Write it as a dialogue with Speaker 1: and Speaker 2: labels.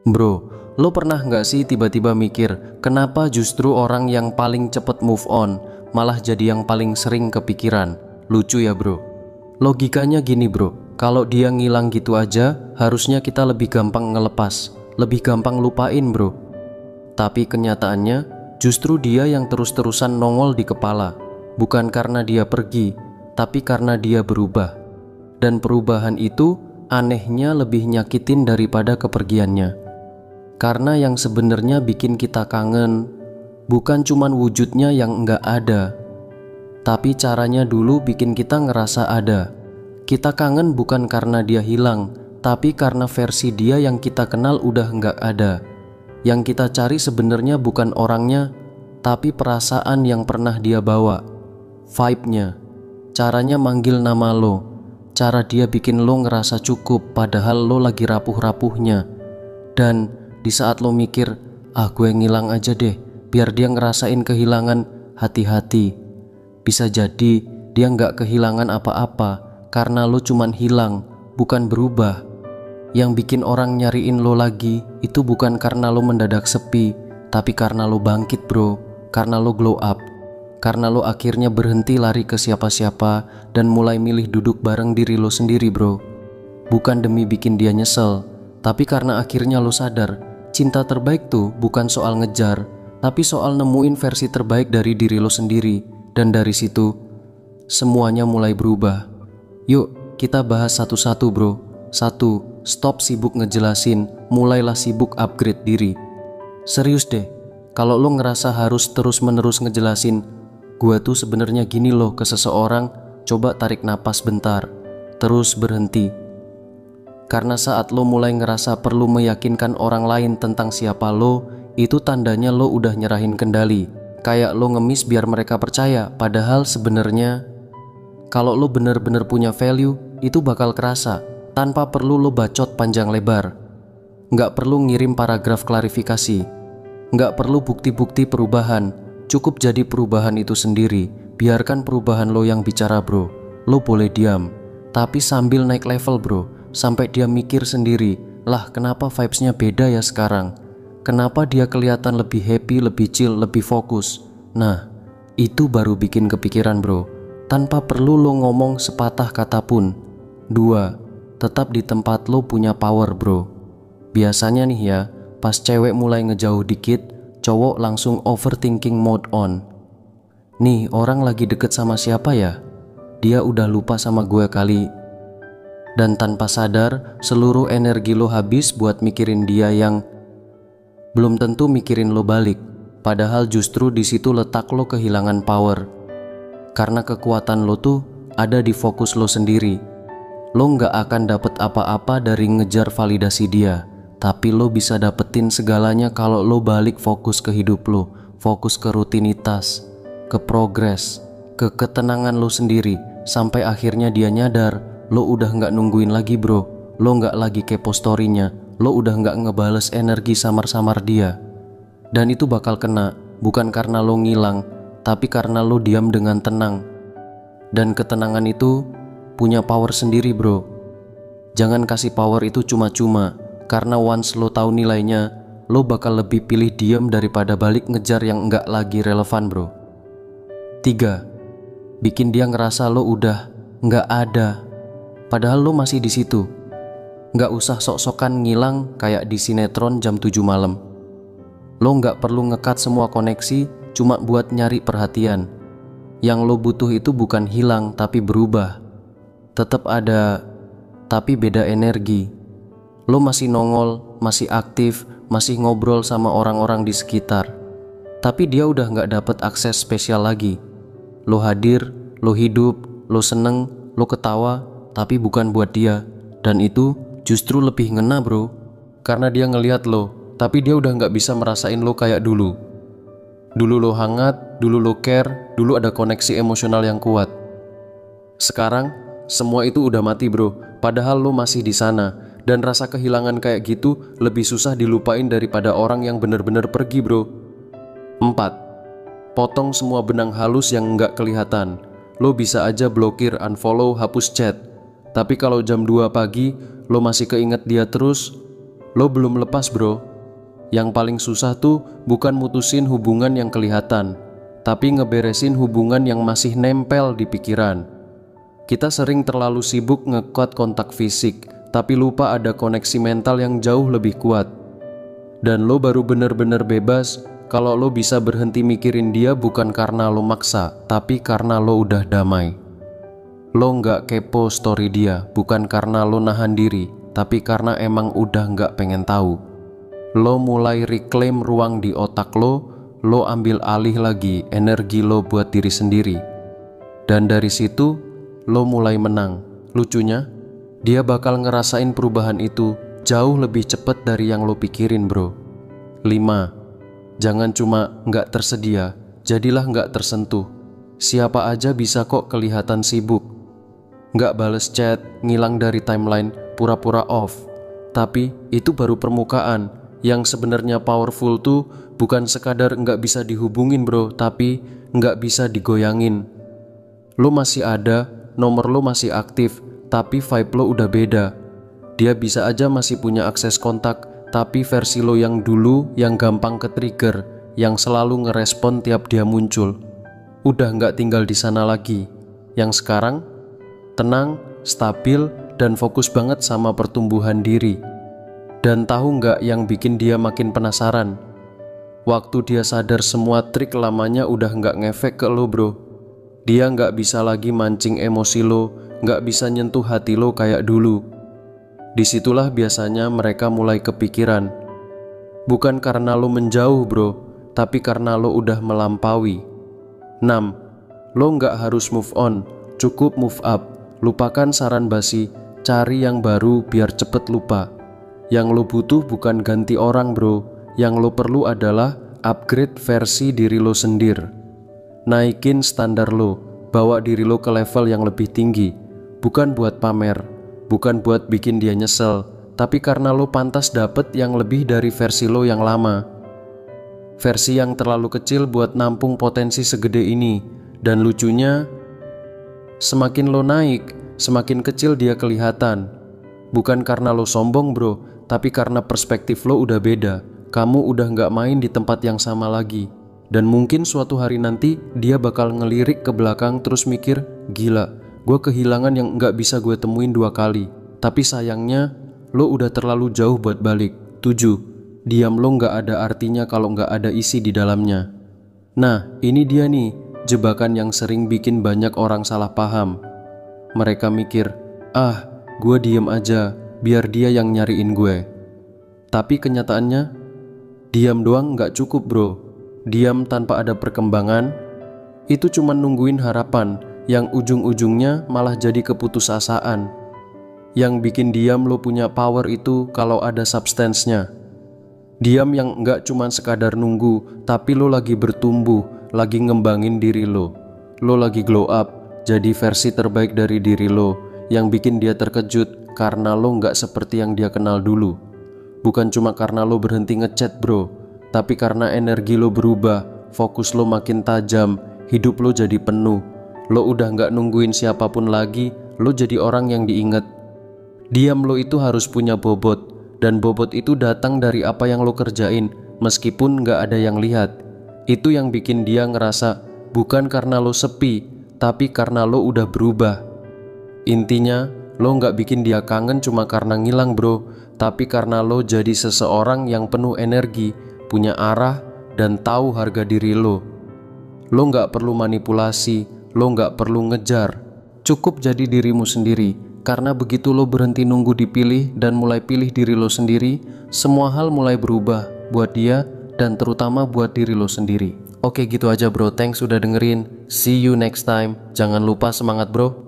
Speaker 1: Bro, lo pernah nggak sih tiba-tiba mikir, kenapa justru orang yang paling cepet move on malah jadi yang paling sering kepikiran? Lucu ya bro. Logikanya gini bro, kalau dia ngilang gitu aja, harusnya kita lebih gampang ngelepas, lebih gampang lupain bro. Tapi kenyataannya, justru dia yang terus-terusan nongol di kepala. Bukan karena dia pergi, tapi karena dia berubah. Dan perubahan itu anehnya lebih nyakitin daripada kepergiannya. Karena yang sebenarnya bikin kita kangen bukan cuman wujudnya yang enggak ada, tapi caranya dulu bikin kita ngerasa ada. Kita kangen bukan karena dia hilang, tapi karena versi dia yang kita kenal udah enggak ada. Yang kita cari sebenarnya bukan orangnya, tapi perasaan yang pernah dia bawa, vibe-nya, caranya manggil nama lo, cara dia bikin lo ngerasa cukup padahal lo lagi rapuh-rapuhnya. Dan di saat lo mikir, gue ngilang aja deh biar dia ngerasain kehilangan, hati-hati. Bisa jadi dia nggak kehilangan apa-apa karena lo cuman hilang, bukan berubah. Yang bikin orang nyariin lo lagi itu bukan karena lo mendadak sepi, tapi karena lo bangkit bro, karena lo glow up, karena lo akhirnya berhenti lari ke siapa-siapa dan mulai milih duduk bareng diri lo sendiri bro. Bukan demi bikin dia nyesel, tapi karena akhirnya lo sadar cinta terbaik tuh bukan soal ngejar, tapi soal nemuin versi terbaik dari diri lo sendiri. Dan dari situ semuanya mulai berubah. Yuk kita bahas satu-satu bro. 1. Stop sibuk ngejelasin, mulailah sibuk upgrade diri. Serius deh, kalau lo ngerasa harus terus-menerus ngejelasin, gua tuh sebenarnya gini loh ke seseorang, coba tarik napas bentar, terus berhenti. Karena saat lo mulai ngerasa perlu meyakinkan orang lain tentang siapa lo, itu tandanya lo udah nyerahin kendali. Kayak lo ngemis biar mereka percaya, padahal sebenarnya kalau lo bener-bener punya value, itu bakal kerasa tanpa perlu lo bacot panjang lebar. Nggak perlu ngirim paragraf klarifikasi, nggak perlu bukti-bukti perubahan, cukup jadi perubahan itu sendiri. Biarkan perubahan lo yang bicara bro. Lo boleh diam, tapi sambil naik level bro, sampai dia mikir sendiri, lah kenapa vibesnya beda ya sekarang, kenapa dia kelihatan lebih happy, lebih chill, lebih fokus. Nah itu baru bikin kepikiran bro, tanpa perlu lo ngomong sepatah kata pun. 2. Tetap di tempat lo punya power bro. Biasanya nih ya, pas cewek mulai ngejauh dikit, cowok langsung overthinking mode on. Nih orang lagi deket sama siapa ya, dia udah lupa sama gue kali. Dan tanpa sadar, seluruh energi lo habis buat mikirin dia yang belum tentu mikirin lo balik. Padahal justru di situ letak lo kehilangan power. Karena kekuatan lo tuh ada di fokus lo sendiri. Lo nggak akan dapet apa-apa dari ngejar validasi dia, tapi lo bisa dapetin segalanya kalau lo balik fokus ke hidup lo, fokus ke rutinitas, ke progres, ke ketenangan lo sendiri. Sampai akhirnya dia nyadar, lo udah nggak nungguin lagi bro, lo nggak lagi kepo storynya, lo udah nggak ngebales energi samar-samar dia. Dan itu bakal kena, bukan karena lo ngilang, tapi karena lo diam dengan tenang. Dan ketenangan itu punya power sendiri bro. Jangan kasih power itu cuma-cuma, karena once lo tahu nilainya, lo bakal lebih pilih diam daripada balik ngejar yang nggak lagi relevan bro. 3. Bikin dia ngerasa lo udah nggak ada, padahal lo masih di situ. Nggak usah sok-sokan ngilang kayak di sinetron jam 7 malam. Lo nggak perlu ngekat semua koneksi cuma buat nyari perhatian. Yang lo butuh itu bukan hilang tapi berubah. Tetap ada, tapi beda energi. Lo masih nongol, masih aktif, masih ngobrol sama orang-orang di sekitar. Tapi dia udah nggak dapet akses spesial lagi. Lo hadir, lo hidup, lo seneng, lo ketawa, tapi bukan buat dia. Dan itu justru lebih ngena bro, karena dia ngelihat lo, tapi dia udah nggak bisa merasain lo kayak dulu. Dulu lo hangat, dulu lo care, dulu ada koneksi emosional yang kuat. Sekarang semua itu udah mati bro, padahal lo masih di sana. Dan rasa kehilangan kayak gitu lebih susah dilupain daripada orang yang bener-bener pergi bro. 4. Potong semua benang halus yang nggak kelihatan. Lo bisa aja blokir, unfollow, hapus chat. Tapi kalau jam 2 pagi lo masih keinget dia terus, Lo belum lepas bro. Yang paling susah tuh bukan mutusin hubungan yang kelihatan, tapi ngeberesin hubungan yang masih nempel di pikiran. Kita sering terlalu sibuk ngekuat kontak fisik, tapi lupa ada koneksi mental yang jauh lebih kuat. Dan lo baru bener-bener bebas kalau lo bisa berhenti mikirin dia bukan karena lo maksa, tapi karena lo udah damai. Lo nggak kepo story dia, bukan karena lo nahan diri, tapi karena emang udah nggak pengen tahu. Lo mulai reclaim ruang di otak lo ambil alih lagi energi lo buat diri sendiri. Dan dari situ, lo mulai menang. Lucunya, dia bakal ngerasain perubahan itu jauh lebih cepat dari yang lo pikirin bro. 5. Jangan cuma nggak tersedia, jadilah nggak tersentuh. Siapa aja bisa kok kelihatan sibuk. Nggak bales chat, ngilang dari timeline, pura-pura off. Tapi itu baru permukaan. Yang sebenarnya powerful tuh bukan sekadar nggak bisa dihubungin bro, tapi nggak bisa digoyangin. Lo masih ada, nomor lo masih aktif, tapi vibe lo udah beda. Dia bisa aja masih punya akses kontak, tapi versi lo yang dulu yang gampang ke-trigger, yang selalu ngerespon tiap dia muncul, udah nggak tinggal di sana lagi. Yang sekarang tenang, stabil, dan fokus banget sama pertumbuhan diri. Dan tahu nggak yang bikin dia makin penasaran? Waktu dia sadar semua trik lamanya udah nggak ngefek ke lo bro. Dia nggak bisa lagi mancing emosi lo, nggak bisa nyentuh hati lo kayak dulu. Disitulah biasanya mereka mulai kepikiran. Bukan karena lo menjauh bro, tapi karena lo udah melampaui. 6. Lo nggak harus move on, cukup move up. Lupakan saran basi, cari yang baru biar cepet lupa. Yang lo butuh bukan ganti orang bro, yang lo perlu adalah upgrade versi diri lo sendiri. Naikin standar lo, bawa diri lo ke level yang lebih tinggi. Bukan buat pamer, bukan buat bikin dia nyesel, tapi karena lo pantas dapet yang lebih dari versi lo yang lama. Versi yang terlalu kecil buat nampung potensi segede ini. Dan lucunya, semakin lo naik, semakin kecil dia kelihatan. Bukan karena lo sombong bro, tapi karena perspektif lo udah beda. Kamu udah gak main di tempat yang sama lagi. Dan mungkin suatu hari nanti dia bakal ngelirik ke belakang terus mikir, gila, gue kehilangan yang gak bisa gue temuin 2 kali. Tapi sayangnya, lo udah terlalu jauh buat balik. 7. Diam lo gak ada artinya kalau gak ada isi di dalamnya. Nah, ini dia nih, jebakan yang sering bikin banyak orang salah paham. Mereka mikir, gue diem aja, biar dia yang nyariin gue. Tapi kenyataannya, diam doang gak cukup bro. Diam tanpa ada perkembangan, itu cuma nungguin harapan, yang ujung-ujungnya malah jadi keputusasaan. Yang bikin diam lo punya power itu kalau ada substance-nya. Diam yang gak cuma sekadar nunggu, tapi lo lagi bertumbuh, lagi ngembangin diri lo. Lo lagi glow up, jadi versi terbaik dari diri lo, yang bikin dia terkejut karena lo gak seperti yang dia kenal dulu. Bukan cuma karena lo berhenti ngechat bro, tapi karena energi lo berubah, fokus lo makin tajam, hidup lo jadi penuh. Lo udah gak nungguin siapapun lagi, lo jadi orang yang diinget. Diam lo itu harus punya bobot, dan bobot itu datang dari apa yang lo kerjain, meskipun gak ada yang lihat. Itu yang bikin dia ngerasa, bukan karena lo sepi, tapi karena lo udah berubah. Intinya, lo gak bikin dia kangen cuma karena ngilang bro, tapi karena lo jadi seseorang yang penuh energi, punya arah, dan tahu harga diri lo. Lo gak perlu manipulasi, lo gak perlu ngejar. Cukup jadi dirimu sendiri, karena begitu lo berhenti nunggu dipilih dan mulai pilih diri lo sendiri, semua hal mulai berubah buat dia dan terutama buat diri lo sendiri. Oke gitu aja bro, thanks udah dengerin. See you next time. Jangan lupa semangat bro.